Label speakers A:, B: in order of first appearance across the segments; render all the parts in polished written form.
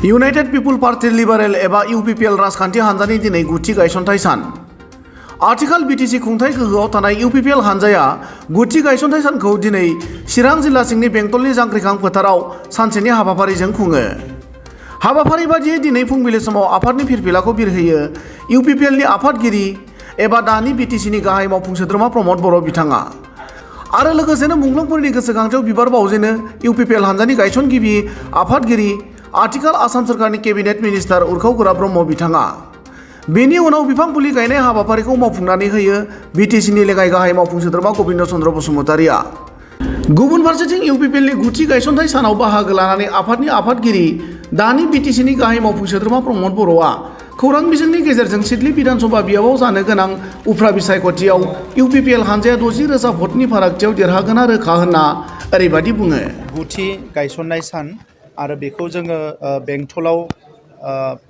A: United people party liberal एबा UPPL राजखान्थि हान्जानि दिनै गुथि गायसनथाइ सान। आथिखाल बिटिसि खुंथाय गोहोआव थानाय इउपिपिएल हान्जाया गुथि गायसनथाइ सानखौ दिनै चिरां जिल्ला सिंनि बेंटलनि जांख्रिखां फोथाराव सानसेनि हाबाफारिजों खुङो। हाबाफारि बादियै दिनै फुंबिलि समाव आफादनि फिरफिलाखौ बिरहोयो इउपिपिएलनि आफादगिरि एबा दानि बिटिसिनि गाहाय मावफुं सोद्रोमा प्रमद बर' बिथाङा। आरो लोगोसेनो मुंख्लंफोरनि गोसोखांथियाव बिबार बावजेनो इउपिपिएल हान्जानि गायसनगिरि आफादगिरि आथिखाल आसाम सोरखारनि केबिनेट मिनिस्टार उरखाव ब्रह्म बिथाङा। बेनि उनाव बिफां फुलि गायनाय हाबाफारिखौ मावफुंनानै होयो बिटिसिनि लेङाइ गाहाय मावफुं सोद्रोमा गबिन्द चन्द्र बसुमतारिया। गुबुन फारसेथिं इउपिपिएलनि गुथि गायसनथाइ सानाव बाहागो लानानै आफादनि आफादगिरि दानि बिटिसिनि गाहाय मावफुं सोद्रोमा प्रमद बर'आ खौरां बिजोंनि गेजेरजों सिडली बिधानसभा बियाबाव जानो गोनां उफ्रा बिसायख'थियाव इउपिपिएल हान्जाया 60,000 भटनि फारागथियाव देरहागोना रोखा होनना ओरैबायदि बुङो।
B: गुथि गायसननाय सान आरो बेखौ जोङो बेंटलाव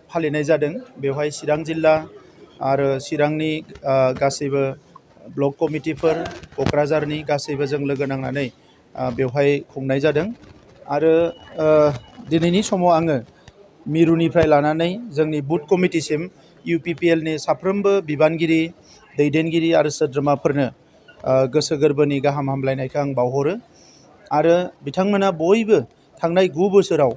B: फालिनाय जादों। बेवहाय चिरां जिल्ला आरो चिरांनि गासैबो ब्लक कमिटिफोर क'क्राझारनि गासैबो जों लोगो नांनानै बेवहाय खुंनाय जादों। आरो दिनैनि समाव आङो मिरुनिफ्राय लानानै जोंनि बुथ कमिटिसिम इउपिपिएलनि साफ्रोमबो बिबानगिरि दैदेनगिरि आरो सोद्रोमाफोरनो गोसो गोरबोनि गाहाम हामलायनायखौ आं बावहरो। आरो बिथांमोना बयबो थांनाय 9 बोसोराव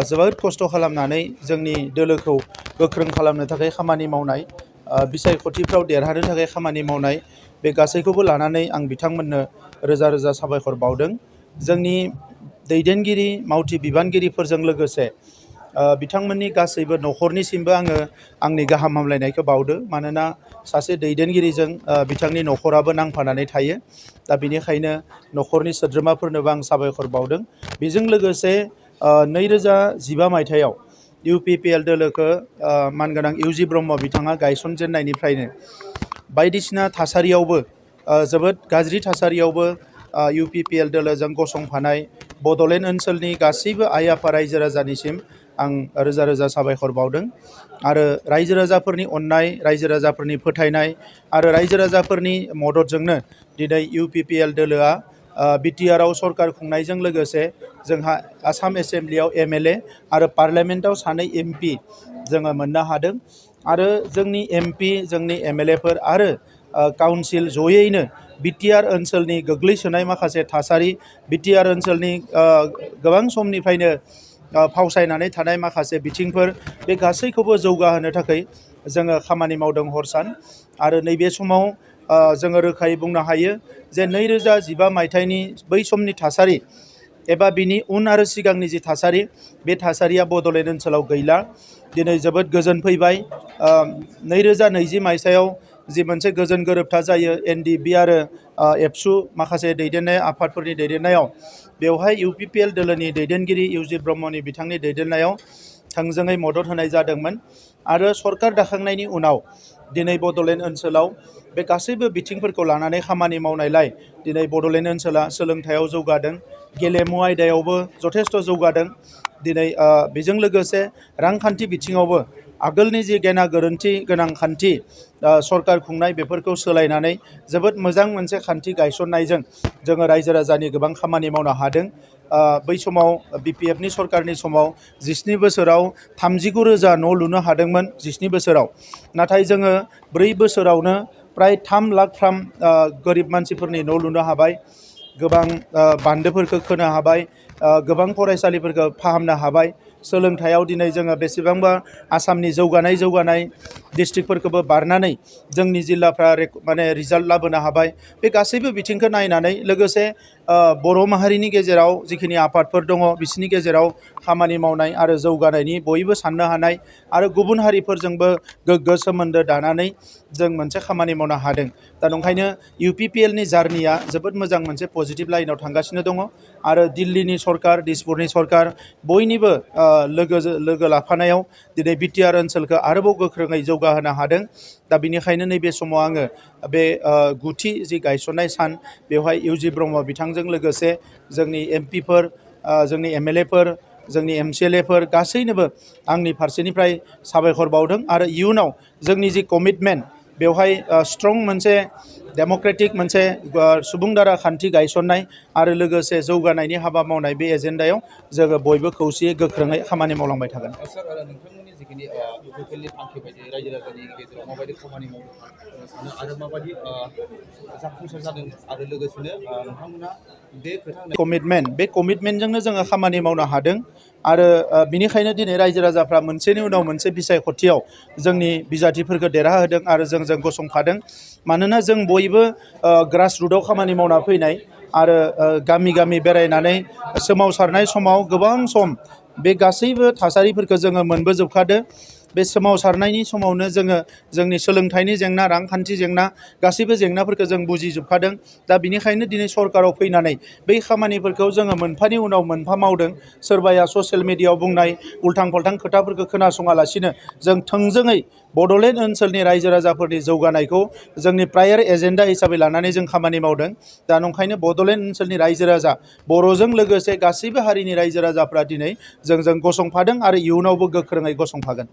B: जोबोद खस्थ' खालामनानै जोंनि दोलोखौ गोख्रों खालामनो थाखाय खामानि मावनाय, बिसायख'थिफ्राव देरहानो थाखाय खामानि मावनाय, बे गासैखौबो लानानै आं बिथांमोननो रोजा रोजा साबायखर बावदों। जोंनि दैदेनगिरि मावथि बिबानगिरिफोरजों लोगोसे बिथांमोननि गासैबो न'खरनिसिमबो आङो आंनि गाहाम हामलायनायखौ बावदो। मानोना सासे दैदेनगिरिजों बिथांनि न'खराबो नांफानानै थायो। दा बेनिखायनो न'खरनि सोद्रोमाफोरनोबो आं साबायखर बावदों। बेजों लोगोसे 2015 मायथाइयाव इउपिपिएल दोलोखौ मानगोनां इउजि ब्रह्म बिथाङा गायसनजेननायनिफ्रायनो बायदिसिना थासारियावबो जोबोद गाज्रि थासारियावबो इउपिपिएल दोलोजों गसंफानाय बड'लेण्ड ओनसोलनि गासैबो आइ आफा रायजो राजानिसिम आं रोजा रोजा साबायखर बावदों। आरो रायजो राजाफोरनि अननाय, रायजो राजाफोरनि फोथायनाय आरो रायजो राजाफोरनि मददजोंनो दिनै इउपिपिएल दोलोआ बिटिआरआव सरकार खुंनायजों लोगोसे जोंहा आसाम एसेम्ब्लियाव एमएलए आरो पार्लियामेन्टआव 2 एमपि जोङो मोननो हादों। आरो जोंनि एमपि, जोंनि एमएलएफोर आरो काउन्सिल जयैनो बिटिआर ओनसोलनि गोग्लैसोनाय माखासे थासारि, बिटिआर ओनसोलनि गोबां समनिफ्रायनो फावसायनानै थानाय माखासे बिथिंफोर, बे गासैखौबो जौगाहोनो थाखाय जोङो खामानि मावदों हर सान। आरो नैबे समाव जोङो रोखायै बुंनो हायो जे 2015 मायथाइनि बै समनि थासारि एबा बिनि उन आरो सिगांनि जि थासारि, बे थासारिया बड'लेण्ड ओनसोलाव गैला। दिनै जोबोद गोजोन फैबाय। 2020 मायथाइयाव जि मोनसे गोजोन गोरोबथा जायो एनडिएफबि आरो एबसु माखासे दैदेननाय आफादफोरनि दैदेननायाव, बेवहाय इउपिपिएल दोलोनि दैदेनगिरि इउजि ब्रह्मनि बिथांनि दैदेननायाव थोंजोङै मदद होनाय जादोंमोन। आरो सरकार दाखांनायनि उनाव दिनै बड'लेण्ड ओनसोलाव बे गासैबो बिथिंफोरखौ लानानै खामानि मावनायलाय दिनै बड'लेण्ड ओनसोला सोलोंथायाव जौगादों, गेलेमु आयदायावबो जथेस्थ' जौगादों। दिनै बेजों लोगोसे रांखान्थि बिथिङावबो आगोलनि जि गेना गोरोन्थि गोनां खान्थि सरकार खुंनाय, बेफोरखौ सोलायनानै जोबोद मोजां मोनसे खान्थि गायसननायजों जोङो रायजो राजानि गोबां खामानि मावनो हादों। बै समाव बिपिएफनि सरकारनि समाव 17 बोसोराव 39,000 न' लुनो हादोंमोन 17 बोसोराव। नाथाय जोङो 4 बोसोरावनो प्राय 3 लाख गोरिब मानसिफोरनि न' लुनो हाबाय, गोबां बान्दोफोरखौ खोनो हाबाय, गोबां फरायसालिफोरखौ फाहामनो हाबाय। सोलोंथायाव दिनै जोङो बेसेबांबा आसामनि जौगानाय डिस्ट्रिक्टफोरखौबो बारनानै जोंनि जिल्लाफ्रा माने रिजाल्ट लाबोनो हाबाय। बे गासैबो बिथिंखौ नायनानै लोगोसे बर' माहारिनि गेजेराव जिखिनि आफादफोर दङ बिसोरनि गेजेराव खामानि मावनाय आरो जौगानायनि बयबो साननो हानाय आरो गुबुन हारिफोरजोंबो गोग्गो सोमोन्दो दानानै जों मोनसे खामानि मावनो हादों। दा ओंखायनो इउपिपिएलनि जार्निया जोबोद मोजां मोनसे पजिटिभ लाइनाव थांगासिनो दङ। आरो दिल्लीनि सरकार, दिसपुरनि सरकार बयनिबो लोगो लाफानायाव दिनै बिटिआर ओनसोलखौ आरोबाव गोख्रोङै जौगाहोनो हादों। दा बेनिखायनो नैबे समाव आङो बे गुथि जि गायसननाय सान, बेवहाय इउजि ब्रह्म बिथांजों लोगोसे जोंनि एमपिफोर, जोंनि एमएलएफोर, जोंनि एमसिएलएफोर गासैनोबो आंनि फारसेनिफ्राय साबायखर बावदों। आरो इयुनाव जोंनि जि कमिटमेन्ट, बेवहाय स्ट्रं मोनसे डेम'क्रेटिक मोनसे सुबुं दारा खान्थि गायसननाय आरो लोगोसे जौगानायनि हाबा मावनाय बे एजेन्डायाव जोङो बयबो खौसेयै गोख्रोङै खामानि मावलांबाय थागोन।
C: सार नोंथांमोननि जिखिनि इउपिपिएलनि थांखि बायदि रायजो राजानि गेजेराव माबायदि खामानि मावनो सानो आरो माबायदि जाफुंसार जादों आरो लोगोसेनो नोंथांमोना बे खोथा
B: बे कमिटमेन्टजोंनो जोङो खामानि मावनो हादों आरो बिनिखायनो दिनै रायजो राजाफ्रा मोनसेनि उनाव मोनसे बिसायख'थियाव जोंनि बिजाथिफोरखौ देरहाहोदों आरो जों गसंफादों। मानोना जों बयबो ग्रास रुटआव खामानि मावना फैनाय आरो गामि गामि बेरायनानै सोमावसारनाय समाव गोबां सम बे गासैबो थासारिफोरखौ जोङो मोनबोजोबखादो। बे सोमावसारनायनि समावनो जोङो जोंनि सोलोंथाइनि जेंना, रांखान्थि जेंना, गासैबो जेंनाफोरखौ जों बुजिजोबखादों। दा बिनिखायनो दिनै सरकाराव फैनानै बै खामानिफोरखौ जोङो मोनफानि उनाव मोनफा मावदों। सोरबाया ससियेल मिडियायाव बुंनाय उल्थां फाल्थां खोथाफोरखौ खोनासङालासिनो जों थोंजोङै बड'लेण्ड ओनसोलनि रायजो राजाफोरनि जौगानायखौ जोंनि प्रायर एजेन्डा हिसाबै लानानै जों खामानि मावदों। दा नंखायनो बड'लेण्ड ओनसोलनि रायजो राजा बर'जों लोगोसे गासैबो हारिनि रायजो राजाफ्रा दिनै जोंजों गसंफादों आरो इयुनावबो गोख्रोङै गसंफागोन।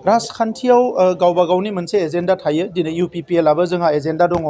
B: राजखान्थियाव गावबा गावनि मोनसे एजेन्डा थायो। दिनै इउपिपिएलआबो जोंहा एजेन्डा दङ,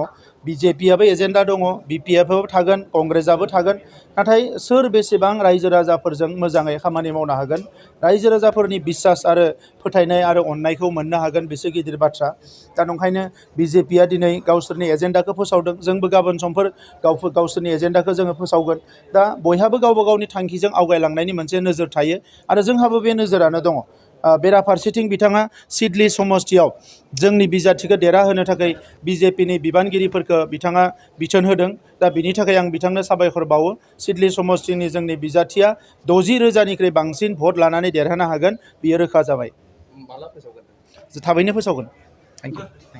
B: बिजेपिआबो एजेन्डा दङ, बिपिएफआबो थागोन, कंग्रेसआबो थागोन। नाथाय सोर बेसेबां रायजो राजाफोरजों मोजाङै खामानि मावनो हागोन, रायजो राजाफोरनि बिसास आरो फोथायनाय आरो अननायखौ मोननो हागोन, बेसो गिदिर बाथ्रा। दा नंखायनो बिजेपिआ दिनै गावसोरनि एजेन्डाखौ फोसावदों, जोंबो गाबोन समफोर गावसोरनि एजेन्डाखौ जोङो फोसावगोन। दा बयहाबो गावबा गावनि थांखिजों आवगायलांनायनि मोनसे नोजोर थायो आरो जोंहाबो बे नोजोरानो दङ। बेराफारसेथिं बिथाङा सिडली समस्तियाव जोंनि बिजाथिखौ देरहाहोनो थाखाय बिजेपिनि बिबानगिरिफोरखौ बिथाङा बिथोन होदों। दा बिनि थाखाय आं बिथांनो साबायखर बावो। सिडली समस्तिनि जोंनि बिजाथिया 60,000निख्रुइ बांसिन भट लानानै देरहानो हागोन, बियो रोखा जाबाय। थाबैनो फोसावगोन। Thank you.